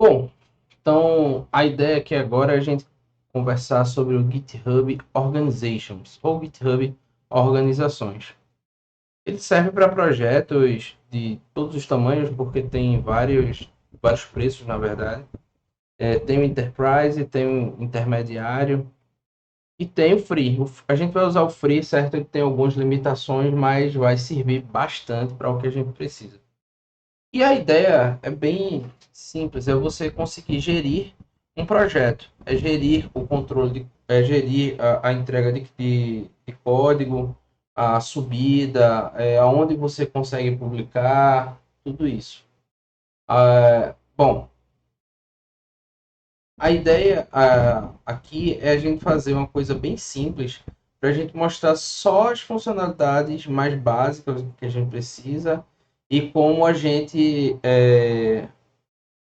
Bom, então a ideia aqui agora é a gente conversar sobre o GitHub Organizations ou GitHub Organizações. Ele serve para projetos de todos os tamanhos, porque tem vários preços, na verdade. Tem o Enterprise, tem o Intermediário e tem o Free. A gente vai usar o Free, certo? Ele tem algumas limitações, mas vai servir bastante para o que a gente precisa. E a ideia é bem simples, é você conseguir gerir um projeto, é gerir o controle, é gerir a entrega de código, a subida, aonde você consegue publicar, tudo isso. Bom, a ideia aqui é a gente fazer uma coisa bem simples para a gente mostrar só as funcionalidades mais básicas que a gente precisa e como a gente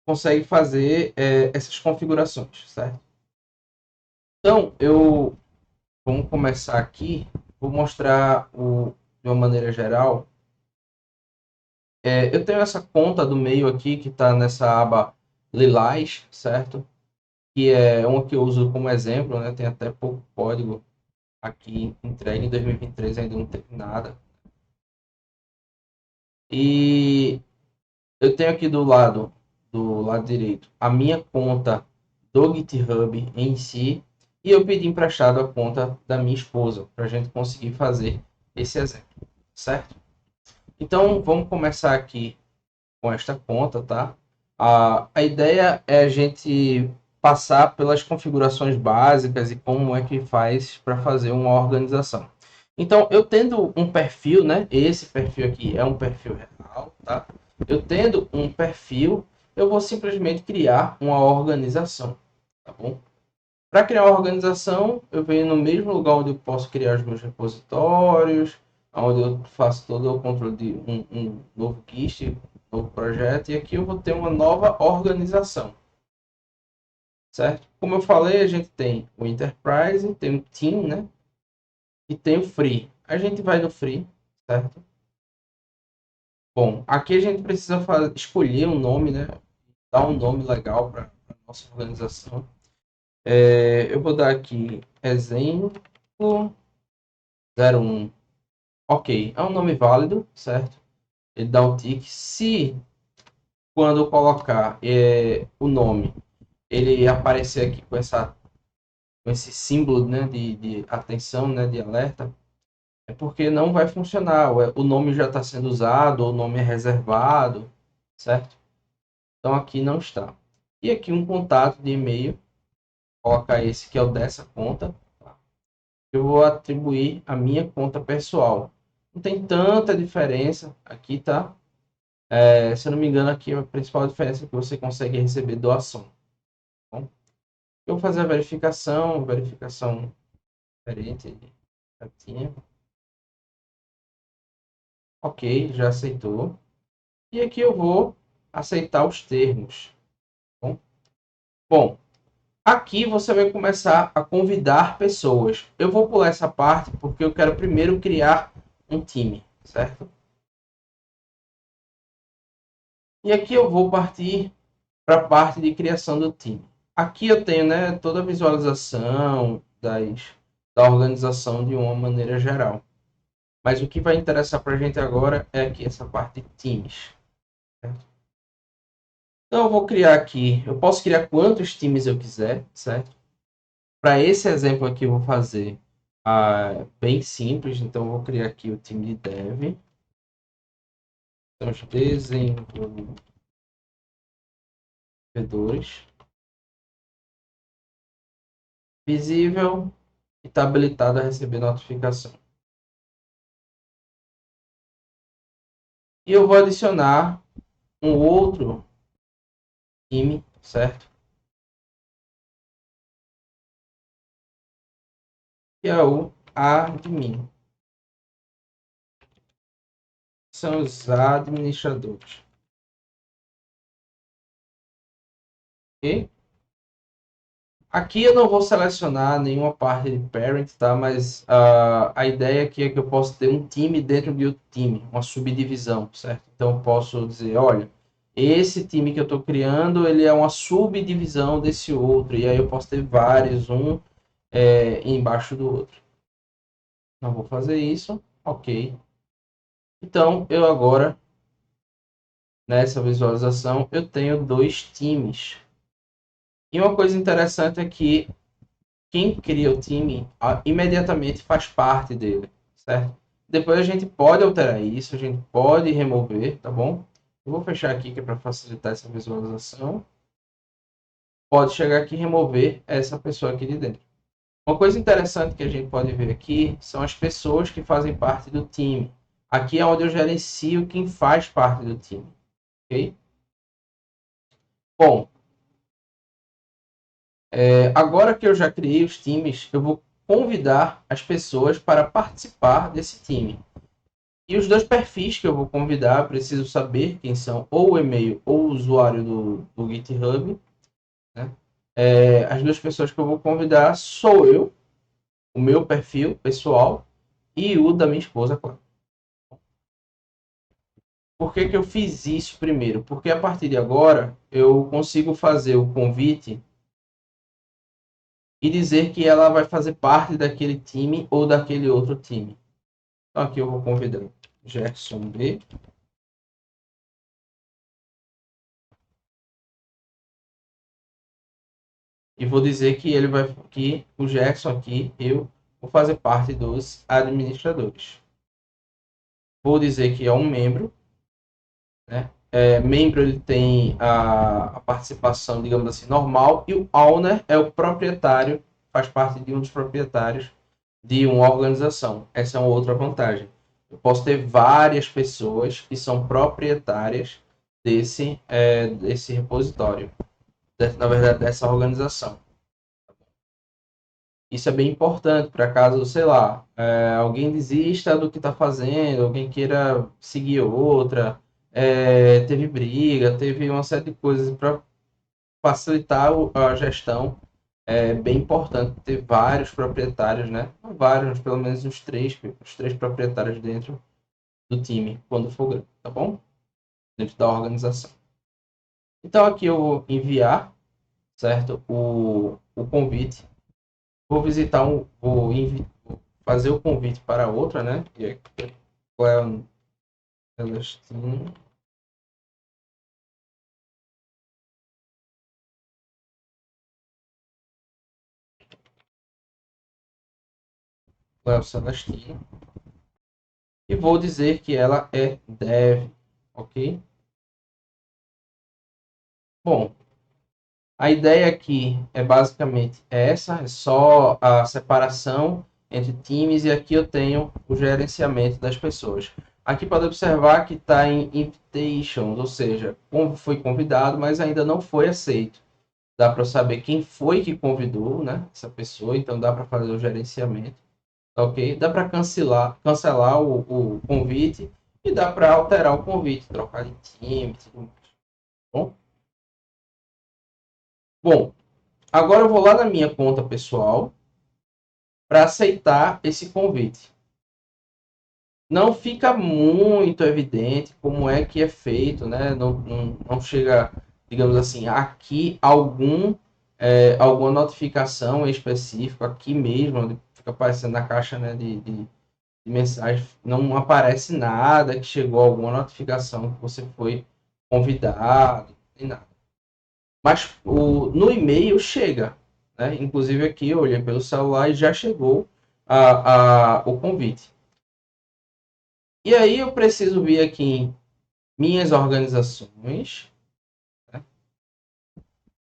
consegue fazer essas configurações, certo? Então, vamos começar aqui, vou mostrar de uma maneira geral. Eu tenho essa conta do meio aqui, que está nessa aba Lilás, certo? Que é uma que eu uso como exemplo, né? Tem até pouco código aqui entregue em 2023, ainda não teve nada. E eu tenho aqui do lado direito, a minha conta do GitHub em si, e eu pedi emprestado a conta da minha esposa, para a gente conseguir fazer esse exemplo, certo? Então, vamos começar aqui com esta conta, tá? A ideia é a gente passar pelas configurações básicas e como é que faz para fazer uma organização. Então, eu tendo um perfil, né? Esse perfil aqui é um perfil real, tá? Eu tendo um perfil, eu vou simplesmente criar uma organização, tá bom? Para criar uma organização, eu venho no mesmo lugar onde eu posso criar os meus repositórios, onde eu faço todo o controle de um novo GIST, um novo projeto, e aqui eu vou ter uma nova organização, certo? Como eu falei, a gente tem o Enterprise, tem o Team, né? E tem o Free. A gente vai no Free, certo? Bom, aqui a gente precisa escolher um nome, né? Dar um nome legal para a nossa organização. Eu vou dar aqui exemplo 01. Ok, é um nome válido, certo? Ele dá um tick. Se quando eu colocar o nome, ele aparecer aqui com esse símbolo, né, de atenção, né, de alerta, é porque não vai funcionar. O nome já está sendo usado, ou o nome é reservado, certo? Então aqui não está. E aqui um contato de e-mail, colocar esse que é o dessa conta. Tá? Eu vou atribuir a minha conta pessoal. Não tem tanta diferença aqui, tá? Se eu não me engano, aqui a principal diferença é que você consegue receber doação. Tá bom? Eu vou fazer a verificação diferente. Certinho. Ok, já aceitou. E aqui eu vou aceitar os termos. Tá bom? Bom, aqui você vai começar a convidar pessoas. Eu vou pular essa parte porque eu quero primeiro criar um time, certo? E aqui eu vou partir para a parte de criação do time. Aqui eu tenho, né, toda a visualização da organização de uma maneira geral. Mas o que vai interessar para a gente agora é aqui essa parte de times. Certo? Então eu vou criar aqui, eu posso criar quantos times eu quiser, certo? Para esse exemplo aqui eu vou fazer bem simples, então eu vou criar aqui o time de dev. Então os desenvolvedores. Visível e está habilitado a receber notificação. E eu vou adicionar um outro time, certo? Que é o admin. São os administradores. Ok? Aqui eu não vou selecionar nenhuma parte de parent, tá? Mas a ideia aqui é que eu posso ter um time dentro de outro time, uma subdivisão, certo? Então eu posso dizer, olha, esse time que eu estou criando, ele é uma subdivisão desse outro, e aí eu posso ter vários, embaixo do outro. Não vou fazer isso, ok. Então, eu agora, nessa visualização, eu tenho 2 times. E uma coisa interessante é que quem cria o time imediatamente faz parte dele, certo? Depois a gente pode alterar isso, a gente pode remover, tá bom? Eu vou fechar aqui que é para facilitar essa visualização. Pode chegar aqui e remover essa pessoa aqui de dentro. Uma coisa interessante que a gente pode ver aqui são as pessoas que fazem parte do time. Aqui é onde eu gerencio quem faz parte do time, ok? Bom, agora que eu já criei os times, eu vou convidar as pessoas para participar desse time. E os 2 perfis que eu vou convidar, preciso saber quem são, ou o e-mail ou o usuário do GitHub. Né? As 2 pessoas que eu vou convidar sou eu, o meu perfil pessoal, e o da minha esposa, claro. Por que que eu fiz isso primeiro? Porque a partir de agora eu consigo fazer o convite e dizer que ela vai fazer parte daquele time ou daquele outro time. Então aqui eu vou convidar Gerson B. E vou dizer que que o Gerson aqui, eu vou fazer parte dos administradores. Vou dizer que é um membro, né? Membro ele tem a participação, digamos assim, normal, e o owner é o proprietário, faz parte de um dos proprietários de uma organização. Essa é uma outra vantagem. Eu posso ter várias pessoas que são proprietárias desse repositório, na verdade, dessa organização. Isso é bem importante para caso, sei lá, alguém desista do que está fazendo, alguém queira seguir outra, teve briga, teve uma série de coisas para facilitar a gestão. É bem importante ter vários proprietários, né? Não vários, mas pelo menos os três proprietários dentro do time, quando for grande, tá bom? Dentro da organização. Então aqui eu vou enviar, certo? O convite. Vou visitar vou fazer o convite para outra, né? E é Cleo Celestino. Cleo Celestino. E vou dizer que ela é dev, ok? Bom, a ideia aqui é basicamente essa, é só a separação entre times e aqui eu tenho o gerenciamento das pessoas. Aqui pode observar que está em invitations, ou seja, foi convidado, mas ainda não foi aceito. Dá para saber quem foi que convidou, né, essa pessoa, então dá para fazer o gerenciamento, ok? Dá para cancelar o convite e dá para alterar o convite, trocar de time, tudo mais. Bom? Bom, agora eu vou lá na minha conta pessoal para aceitar esse convite. Não fica muito evidente como é que é feito, né? Não chega, digamos assim, aqui alguma notificação específica, aqui mesmo, onde fica aparecendo na caixa, né, de mensagem, não aparece nada que chegou alguma notificação que você foi convidado, nem nada. Mas no e-mail chega, né? Inclusive aqui eu olhei pelo celular e já chegou o convite. E aí eu preciso vir aqui em minhas organizações, né?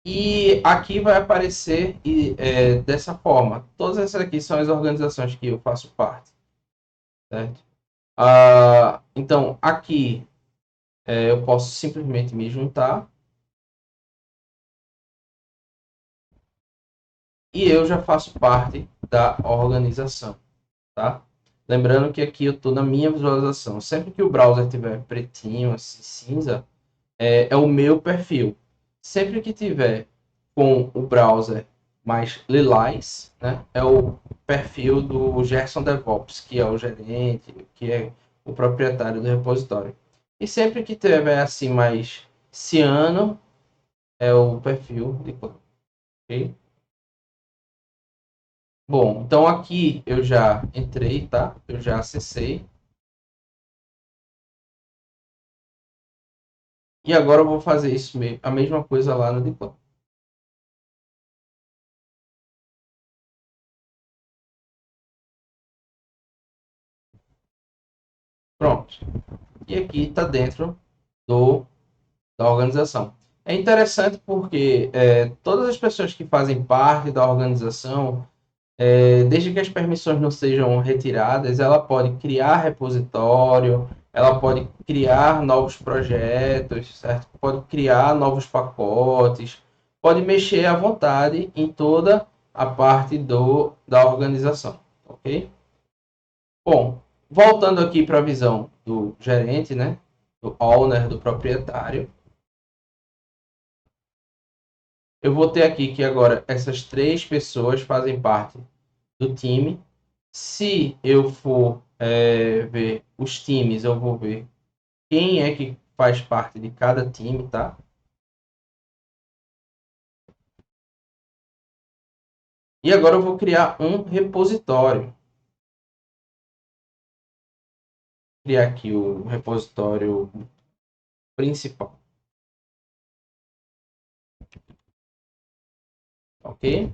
E aqui vai aparecer dessa forma. Todas essas aqui são as organizações que eu faço parte, certo? Então aqui eu posso simplesmente me juntar e eu já faço parte da organização, tá? Lembrando que aqui eu estou na minha visualização. Sempre que o browser tiver pretinho, assim, cinza, é o meu perfil. Sempre que tiver com o browser mais lilás, né, é o perfil do Gerson DevOps, que é o gerente, que é o proprietário do repositório. E sempre que tiver assim mais ciano é o perfil de clã, ok? Bom, então aqui eu já entrei, tá? Eu já acessei. E agora eu vou fazer isso a mesma coisa lá no Diplo. Pronto. E aqui está dentro da organização. É interessante porque todas as pessoas que fazem parte da organização, desde que as permissões não sejam retiradas, ela pode criar repositório, ela pode criar novos projetos, certo? Pode criar novos pacotes, pode mexer à vontade em toda a parte da organização, ok? Bom, voltando aqui para a visão do gerente, né? Do owner, do proprietário. Eu vou ter aqui que agora essas 3 pessoas fazem parte do time. Se eu for ver os times, eu vou ver quem é que faz parte de cada time, tá? E agora eu vou criar um repositório. Criar aqui o repositório principal, ok?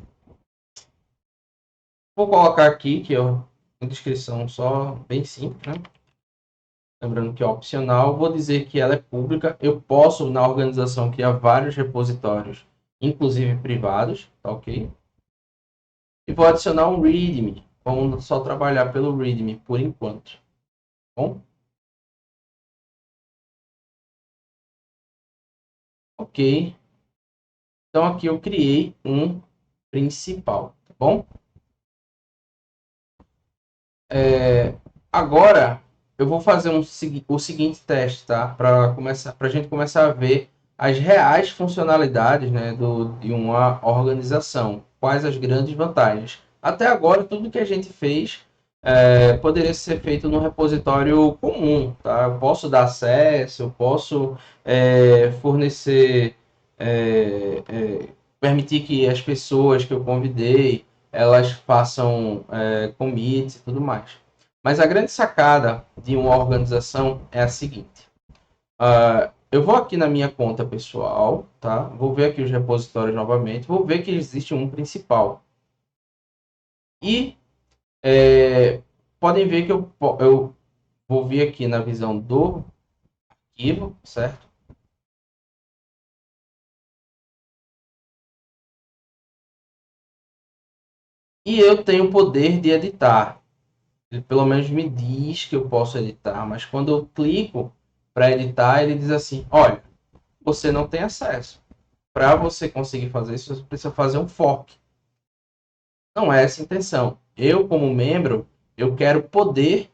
Vou colocar aqui que é uma descrição só bem simples, né? Lembrando que é opcional, vou dizer que ela é pública. Eu posso, na organização, criar vários repositórios, inclusive privados, tá ok? E vou adicionar um README. Vamos só trabalhar pelo README por enquanto. Tá bom? Ok. Então aqui eu criei um principal, tá bom? Agora eu vou fazer o seguinte teste, tá? Para a gente começar a ver as reais funcionalidades, né, de uma organização. Quais as grandes vantagens? Até agora, tudo que a gente fez poderia ser feito no repositório comum, tá? Eu posso dar acesso, eu posso fornecer, permitir que as pessoas que eu convidei elas façam commits e tudo mais. Mas a grande sacada de uma organização é a seguinte. Eu vou aqui na minha conta pessoal, tá? Vou ver aqui os repositórios novamente, vou ver que existe um principal. E podem ver que eu vou vir aqui na visão do arquivo, certo? E eu tenho o poder de editar. Ele pelo menos me diz que eu posso editar, mas quando eu clico para editar, ele diz assim: olha, você não tem acesso. Para você conseguir fazer isso, você precisa fazer um fork. Não é essa a intenção. Eu, como membro, eu quero poder,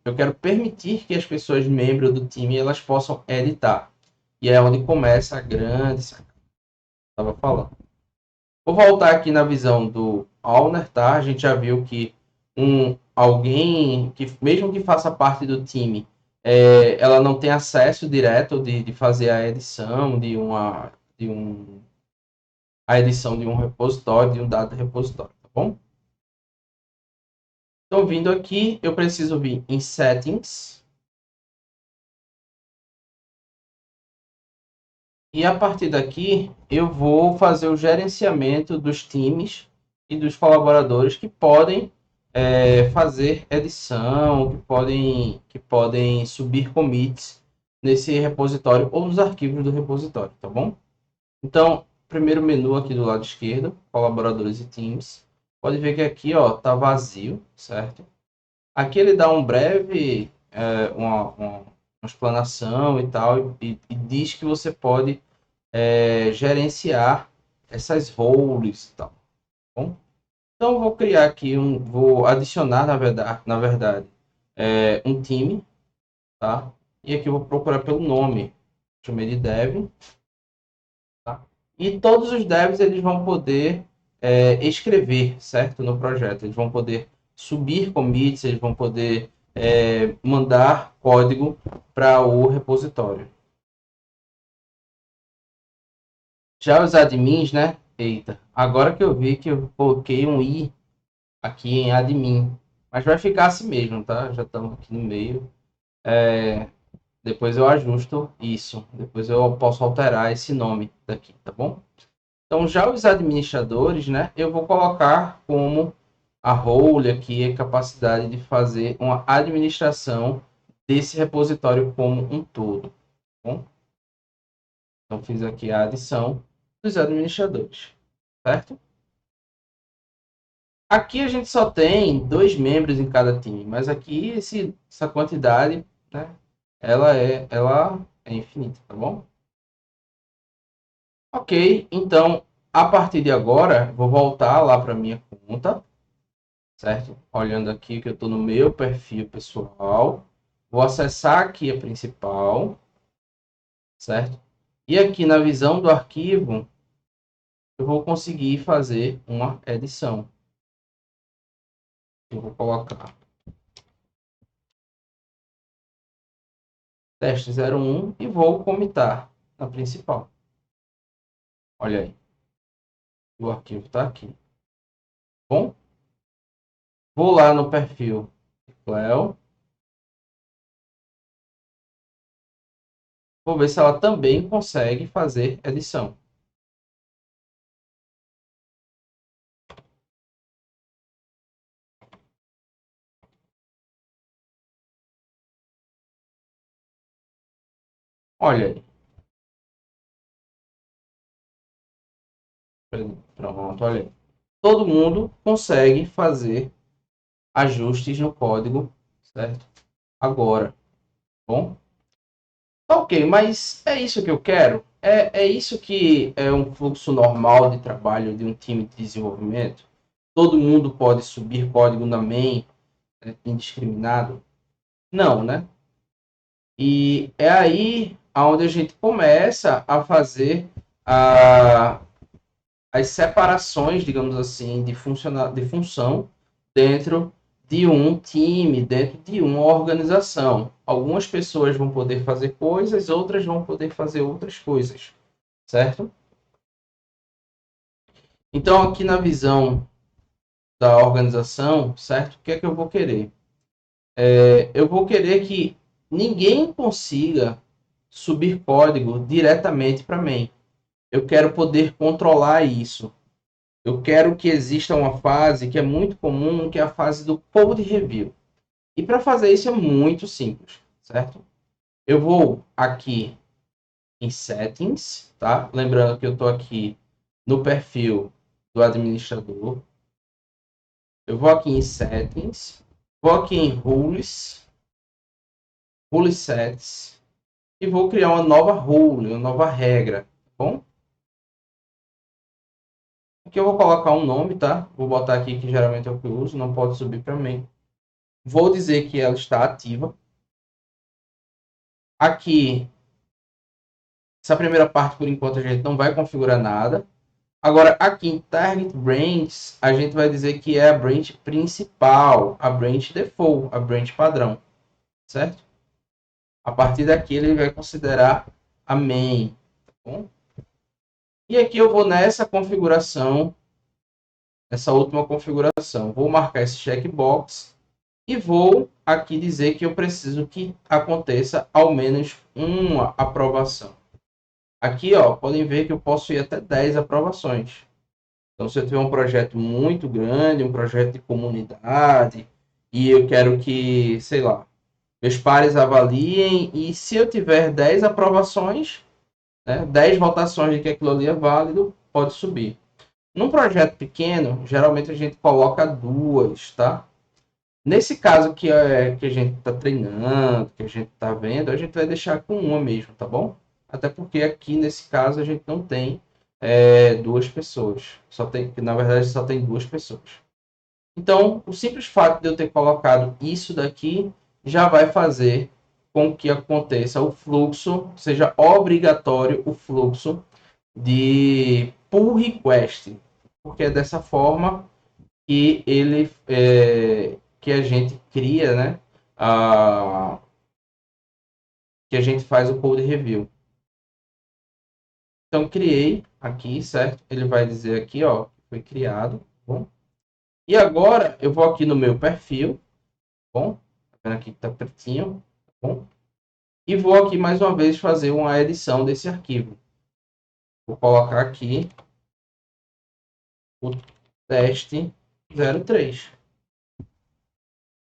eu quero permitir que as pessoas membros do time elas possam editar. E é onde começa a grande. Estava falando. Vou voltar aqui na visão do owner, tá? A gente já viu que alguém que mesmo que faça parte do time, ela não tem acesso direto de fazer a edição de um a edição de um repositório, de um dado repositório, tá bom? Então, vindo aqui, eu preciso vir em Settings. E a partir daqui, eu vou fazer o gerenciamento dos times e dos colaboradores que podem fazer edição, que podem subir commits nesse repositório ou nos arquivos do repositório, tá bom? Então, primeiro menu aqui do lado esquerdo, colaboradores e teams. Pode ver que aqui tá vazio, certo? Aqui ele dá um breve, uma explanação e tal, e diz que você pode gerenciar essas roles e tal. Tá bom? Então, eu vou criar aqui vou adicionar, na verdade um time, tá? E aqui eu vou procurar pelo nome, chamei de dev, tá? E todos os devs eles vão poder escrever, certo? No projeto. Eles vão poder subir commits, eles vão poder mandar código para o repositório. Já os admins, né? Eita, agora que eu vi que eu coloquei um i aqui em admin. Mas vai ficar assim mesmo, tá? Já estamos aqui no meio. Depois eu ajusto isso. Depois eu posso alterar esse nome daqui, tá bom? Então, já os administradores, né? Eu vou colocar como a role aqui a capacidade de fazer uma administração desse repositório como um todo, tá bom? Então, fiz aqui a adição dos administradores, certo? Aqui a gente só tem 2 membros em cada time, mas aqui essa quantidade, né, ela é infinita, tá bom? Ok, então a partir de agora vou voltar lá para minha conta, certo? Olhando aqui que eu estou no meu perfil pessoal, vou acessar aqui a principal, certo? E aqui na visão do arquivo eu vou conseguir fazer uma edição. Eu vou colocar teste 01 e vou comitar na principal. Olha aí, o arquivo está aqui. Bom, vou lá no perfil Cleo. Vou ver se ela também consegue fazer edição. Olha aí. Pronto, olha aí. Todo mundo consegue fazer ajustes no código, certo? Agora, bom? Ok, mas é isso que eu quero? É isso que é um fluxo normal de trabalho de um time de desenvolvimento? Todo mundo pode subir código na main, indiscriminado? Não, né? E é aí onde a gente começa a fazer as separações, digamos assim, de função dentro de um time, dentro de uma organização. Algumas pessoas vão poder fazer coisas, outras vão poder fazer outras coisas, certo? Então, aqui na visão da organização, certo? O que é que eu vou querer? Eu vou querer que ninguém consiga subir código diretamente para mim. Eu quero poder controlar isso. Eu quero que exista uma fase que é muito comum, que é a fase do code review. E para fazer isso é muito simples, certo? Eu vou aqui em settings, tá? Lembrando que eu estou aqui no perfil do administrador. Eu vou aqui em settings, vou aqui em rules, rule sets e vou criar uma nova rule, uma nova regra, tá bom? Aqui eu vou colocar um nome, tá? Vou botar aqui que geralmente é o que eu uso, não pode subir para mim. Vou dizer que ela está ativa. Aqui, essa primeira parte, por enquanto, a gente não vai configurar nada. Agora, aqui em Target Branch, a gente vai dizer que é a branch principal, a branch default, a branch padrão, certo? A partir daqui, ele vai considerar a main, tá bom? E aqui eu vou nessa configuração, essa última configuração. Vou marcar esse checkbox e vou aqui dizer que eu preciso que aconteça ao menos uma aprovação. Aqui, ó, podem ver que eu posso ir até 10 aprovações. Então, se eu tiver um projeto muito grande, um projeto de comunidade, e eu quero que, sei lá, meus pares avaliem, e se eu tiver 10 aprovações, né, 10 votações de que aquilo ali é válido, pode subir. Num projeto pequeno, geralmente a gente coloca 2, tá? Nesse caso que a gente está treinando, que a gente está vendo, a gente vai deixar com uma mesmo, tá bom? Até porque aqui nesse caso a gente não tem 2 pessoas. Só tem, na verdade, só tem 2 pessoas. Então, o simples fato de eu ter colocado isso daqui já vai fazer com que aconteça o fluxo, seja obrigatório o fluxo de pull request, porque é dessa forma que ele que a gente cria, né? Que a gente faz o code review. Então, criei aqui, certo? Ele vai dizer aqui, ó, que foi criado, tá bom? E agora, eu vou aqui no meu perfil, tá bom? Tá vendo aqui que tá pretinho, tá bom? E vou aqui, mais uma vez, fazer uma edição desse arquivo. Vou colocar aqui o teste 03.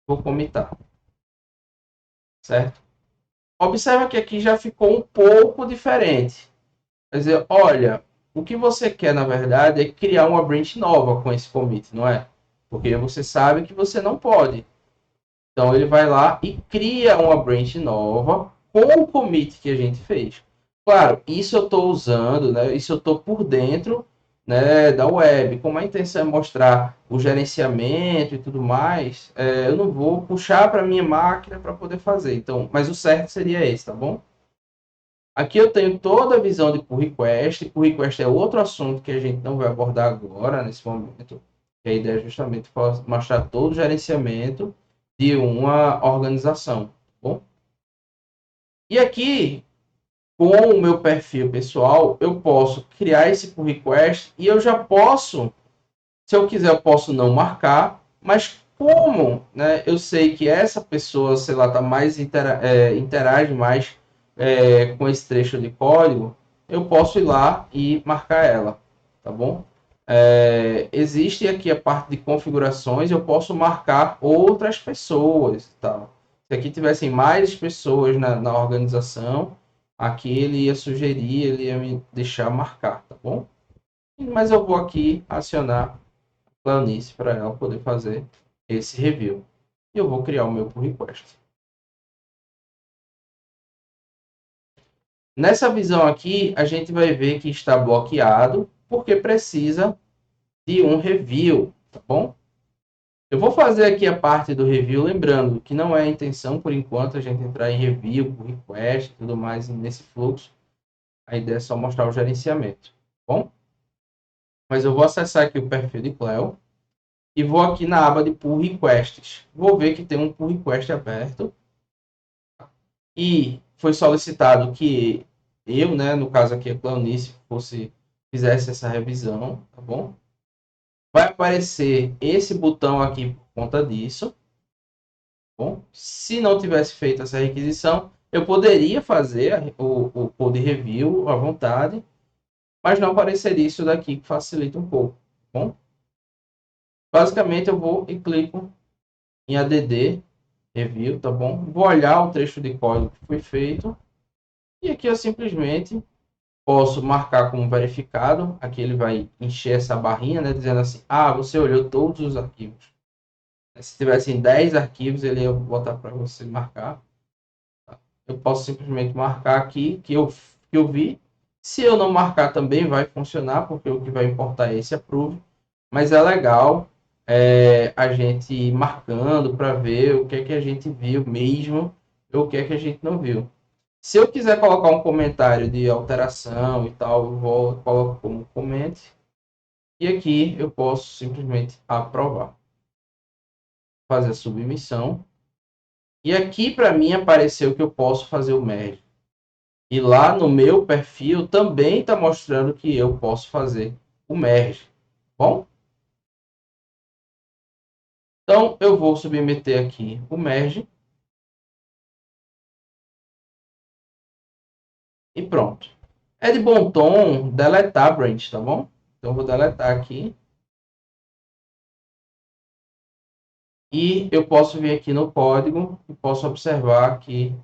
Vou comitar, certo? Observa que aqui já ficou um pouco diferente. Quer dizer, olha, o que você quer, na verdade, é criar uma branch nova com esse commit, não é? Porque você sabe que você não pode. Então, ele vai lá e cria uma branch nova com o commit que a gente fez. Claro, isso eu estou usando, né? Isso eu estou por dentro, né, da web. Como a intenção é mostrar o gerenciamento e tudo mais, eu não vou puxar para minha máquina para poder fazer. Então, mas o certo seria esse, tá bom? Aqui eu tenho toda a visão de pull request. Pull request é outro assunto que a gente não vai abordar agora, nesse momento. A ideia é justamente mostrar todo o gerenciamento de uma organização. Tá bom? E aqui, com o meu perfil pessoal, eu posso criar esse pull request e eu já posso, se eu quiser, eu posso não marcar, mas como, né, eu sei que essa pessoa, sei lá, tá mais interage mais com esse trecho de código, eu posso ir lá e marcar ela, tá bom? Existe aqui a parte de configurações, eu posso marcar outras pessoas, tá? Se aqui tivessem mais pessoas na organização, aqui ele ia sugerir, ele ia me deixar marcar, tá bom? Mas eu vou aqui acionar planície para ela poder fazer esse review. E eu vou criar o meu pull request. Nessa visão aqui, a gente vai ver que está bloqueado porque precisa de um review, tá bom? Eu vou fazer aqui a parte do review, lembrando que não é a intenção, por enquanto, a gente entrar em review, pull request e tudo mais nesse fluxo. A ideia é só mostrar o gerenciamento, tá bom? Mas eu vou acessar aqui o perfil de Cleo e vou aqui na aba de pull requests. Vou ver que tem um pull request aberto e foi solicitado que eu, né, no caso aqui a Cleonice, fizesse essa revisão, tá bom? Vai aparecer esse botão aqui por conta disso, tá bom? Se não tivesse feito essa requisição, eu poderia fazer o code review à vontade, mas não apareceria isso daqui, que facilita um pouco, tá bom? Basicamente, eu vou e clico em add review, tá bom? Vou olhar o trecho de código que foi feito e aqui eu simplesmente posso marcar como verificado. Aqui ele vai encher essa barrinha, né, dizendo assim: ah, você olhou todos os arquivos. Se tivessem 10 arquivos, ele ia botar para você marcar. Eu posso simplesmente marcar aqui que eu vi. Se eu não marcar também vai funcionar, porque o que vai importar é esse approve. Mas é legal a gente ir marcando para ver o que é que a gente viu mesmo ou o que é que a gente não viu. Se eu quiser colocar um comentário de alteração e tal, eu coloco como comente. E aqui eu posso simplesmente aprovar. Fazer a submissão. E aqui para mim apareceu que eu posso fazer o merge. E lá no meu perfil também está mostrando que eu posso fazer o merge. Bom? Então eu vou submeter aqui o merge. E pronto. É de bom tom deletar a branch, tá bom? Então eu vou deletar aqui. E eu posso vir aqui no código e posso observar que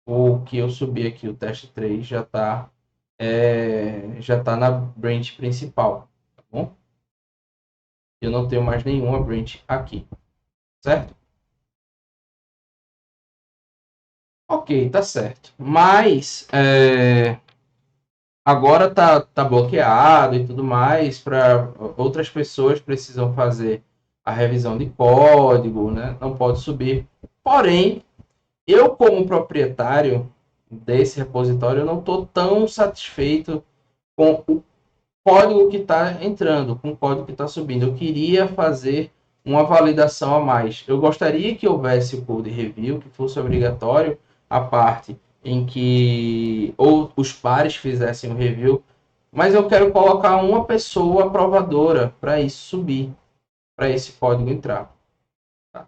o que eu subi aqui, o teste 3, já tá na branch principal, tá bom? Eu não tenho mais nenhuma branch aqui, certo? Ok, tá certo. Mas agora tá bloqueado e tudo mais, para outras pessoas precisam fazer a revisão de código, né? Não pode subir. Porém, eu como proprietário desse repositório, eu não estou tão satisfeito com o código que está entrando, com o código que está subindo. Eu queria fazer uma validação a mais. Eu gostaria que houvesse o code review, que fosse obrigatório a parte em que ou os pares fizessem o review, mas eu quero colocar uma pessoa aprovadora para isso subir, para esse código entrar.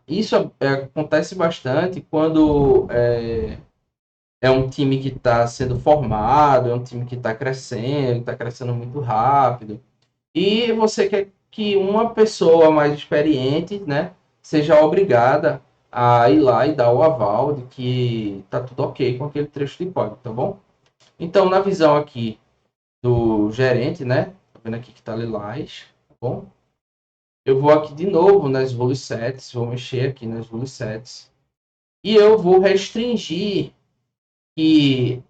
Isso acontece bastante quando é um time que está sendo formado, é um time que está crescendo muito rápido. E você quer que uma pessoa mais experiente, né, seja obrigada a ir lá e dar o aval de que tá tudo ok com aquele trecho de código, tá bom? Então, na visão aqui do gerente, né, tá vendo aqui que tá lilás, tá bom? Eu vou aqui de novo nas rule sets, vou mexer aqui nas rule sets e eu vou restringir que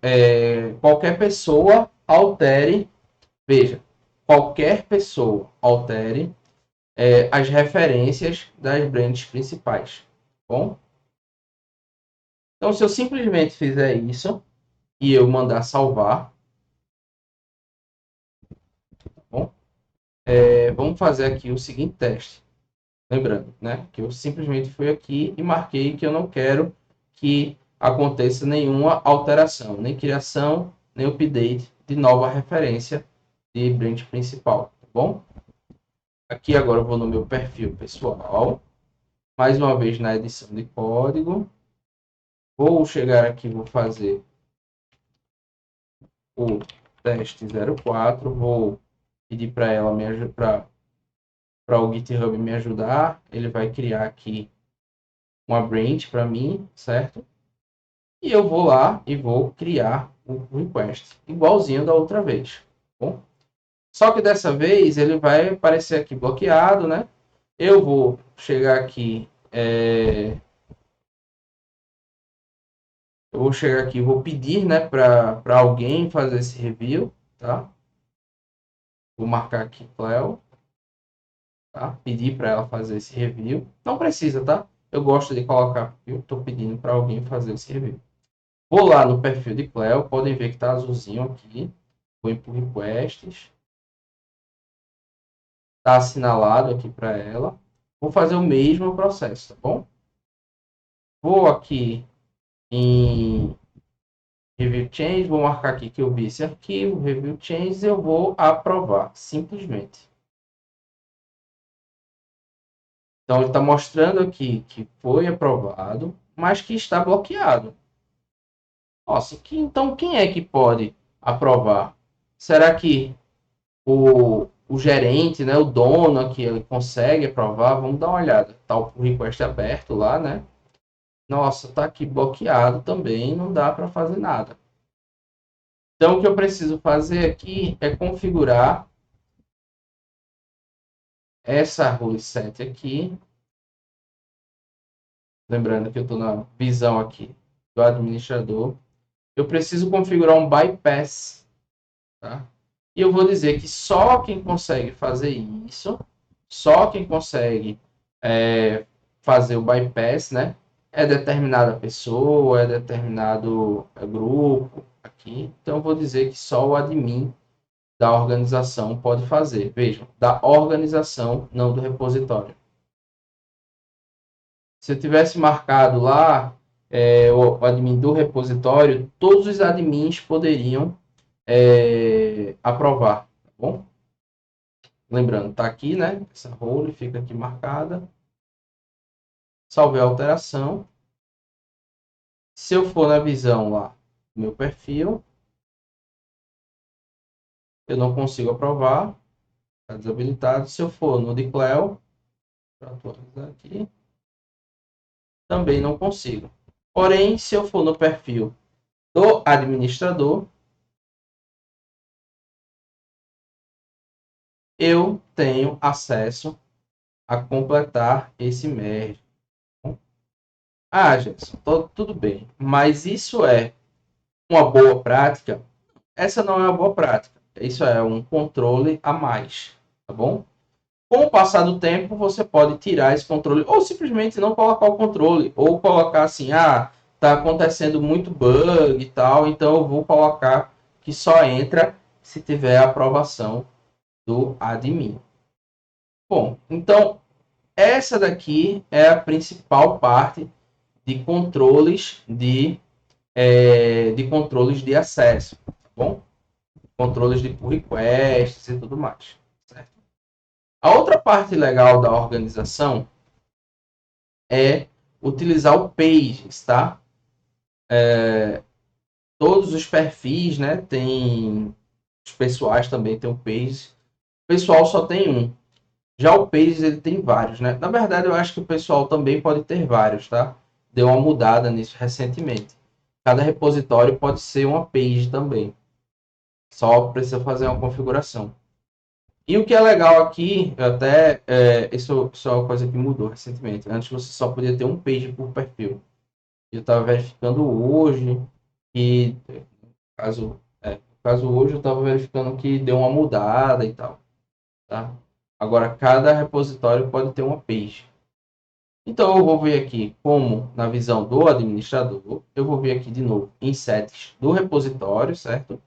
qualquer pessoa altere, veja, qualquer pessoa altere as referências das brands principais, tá bom? Então, se eu simplesmente fizer isso e eu mandar salvar, tá bom? Vamos fazer aqui o seguinte teste. Lembrando, né, que eu simplesmente fui aqui e marquei que eu não quero que aconteça nenhuma alteração, nem criação, nem update de nova referência de brand principal, tá bom? Aqui agora eu vou no meu perfil pessoal, mais uma vez na edição de código. Vou chegar aqui, vou fazer o teste 04, vou pedir para ela me ajudar, para o GitHub me ajudar. Ele vai criar aqui uma branch para mim, certo? E eu vou lá e vou criar o request, igualzinho da outra vez, tá bom? Só que dessa vez ele vai aparecer aqui bloqueado, né? Eu vou chegar aqui, vou pedir, né, para alguém fazer esse review, tá? Vou marcar aqui Cleo, tá? Pedir para ela fazer esse review. Não precisa, tá? Eu gosto de colocar, eu estou pedindo para alguém fazer esse review. Vou lá no perfil de Cleo, podem ver que está azulzinho aqui. Vou em pull requests. Está assinalado aqui para ela. Vou fazer o mesmo processo, tá bom? Vou aqui em Review Change, vou marcar aqui que eu vi esse arquivo, Review Change, eu vou aprovar, simplesmente. Então, ele está mostrando aqui que foi aprovado, mas que está bloqueado. Nossa, então quem é que pode aprovar? Será que o gerente, né, o dono aqui, ele consegue aprovar? Vamos dar uma olhada. Tá o request aberto lá, né? Nossa, tá aqui bloqueado também, não dá para fazer nada. Então, o que eu preciso fazer aqui é configurar essa rule set aqui. Lembrando que eu estou na visão aqui do administrador. Eu preciso configurar um bypass, tá? E eu vou dizer que só quem consegue fazer isso, só quem consegue fazer o bypass, né? É determinada pessoa, é determinado grupo aqui. Então, eu vou dizer que só o admin da organização pode fazer. Vejam, da organização, não do repositório. Se eu tivesse marcado lá o admin do repositório, todos os admins poderiam aprovar, tá bom? Lembrando, tá aqui, né? Essa role fica aqui marcada. Salvei a alteração. Se eu for na visão lá do meu perfil, eu não consigo aprovar. Está desabilitado. Se eu for no declare, para atualizar aqui, também não consigo. Porém, se eu for no perfil do administrador, eu tenho acesso a completar esse merge. Ah, Gerson, tudo bem, mas isso é uma boa prática? Essa não é uma boa prática. Isso é um controle a mais, tá bom? Com o passar do tempo, você pode tirar esse controle ou simplesmente não colocar o controle, ou colocar assim, tá acontecendo muito bug e tal, então eu vou colocar que só entra se tiver a aprovação do admin. Bom, então essa daqui é a principal parte de controles de controles de acesso, tá bom? controles de pull requests e tudo mais. Certo? A outra parte legal da organização é utilizar o Pages, tá? Todos os perfis, né? Tem os pessoais também tem o Pages. O pessoal só tem um. Já o Pages ele tem vários, né? Na verdade, eu acho que o pessoal também pode ter vários, tá? Deu uma mudada nisso recentemente. Cada repositório pode ser uma page também. Só precisa fazer uma configuração. E o que é legal aqui, isso é uma coisa que mudou recentemente. Antes você só podia ter um page por perfil. Eu estava verificando hoje que, caso hoje eu estava verificando que deu uma mudada e tal, tá? Agora cada repositório pode ter uma page. Então eu vou vir aqui como na visão do administrador, eu vou vir aqui de novo em settings do repositório, certo?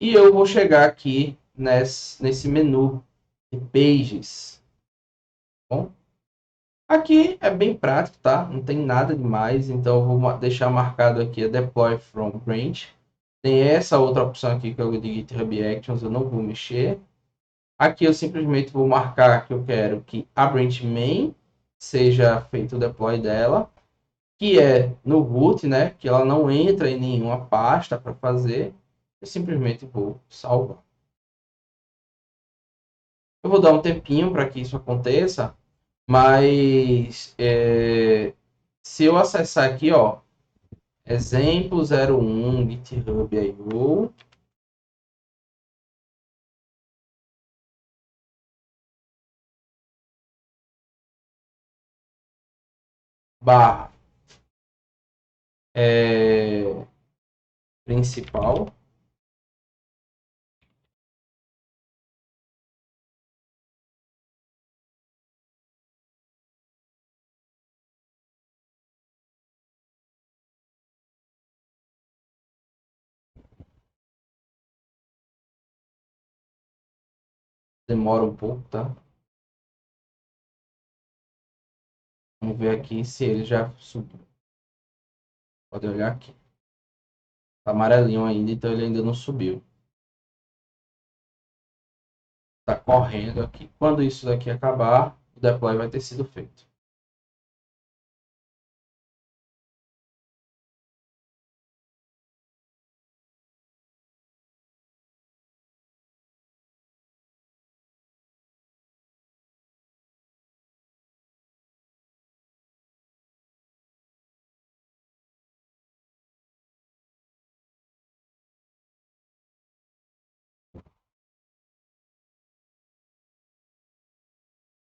E eu vou chegar aqui nesse menu de pages. Bom, aqui é bem prático, tá? Não tem nada demais, então eu vou deixar marcado aqui a deploy from branch. Tem essa outra opção aqui que é o de GitHub Actions, eu não vou mexer. Aqui eu simplesmente vou marcar que eu quero que a branch main seja feito o deploy dela, que é no root, né? Que ela não entra em nenhuma pasta para fazer. Eu simplesmente vou salvar. Eu vou dar um tempinho para que isso aconteça, mas se eu acessar aqui, ó, exemplo 01 GitHub IO, barra principal, demora um pouco, tá? Vamos ver aqui se ele já subiu. Pode olhar aqui. Tá amarelinho ainda, então ele ainda não subiu. Tá correndo aqui. Quando isso daqui acabar, o deploy vai ter sido feito.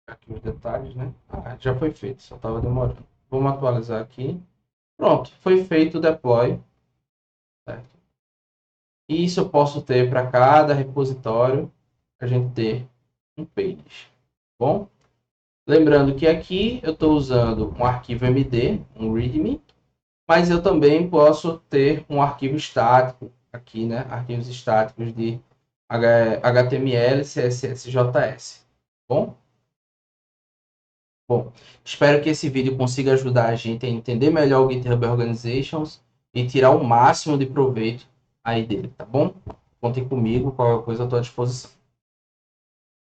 Aqui os detalhes, né? Ah, já foi feito, só estava demorando. Vamos atualizar aqui. Pronto, foi feito o deploy. Certo? E isso eu posso ter para cada repositório, a gente ter um page. Bom, lembrando que aqui eu estou usando um arquivo MD, um README, mas eu também posso ter um arquivo estático aqui, né? Arquivos estáticos de HTML, CSS, JS. Bom? Bom, espero que esse vídeo consiga ajudar a gente a entender melhor o GitHub Organizations e tirar o máximo de proveito aí dele, tá bom? Contem comigo, qualquer coisa eu estou à disposição.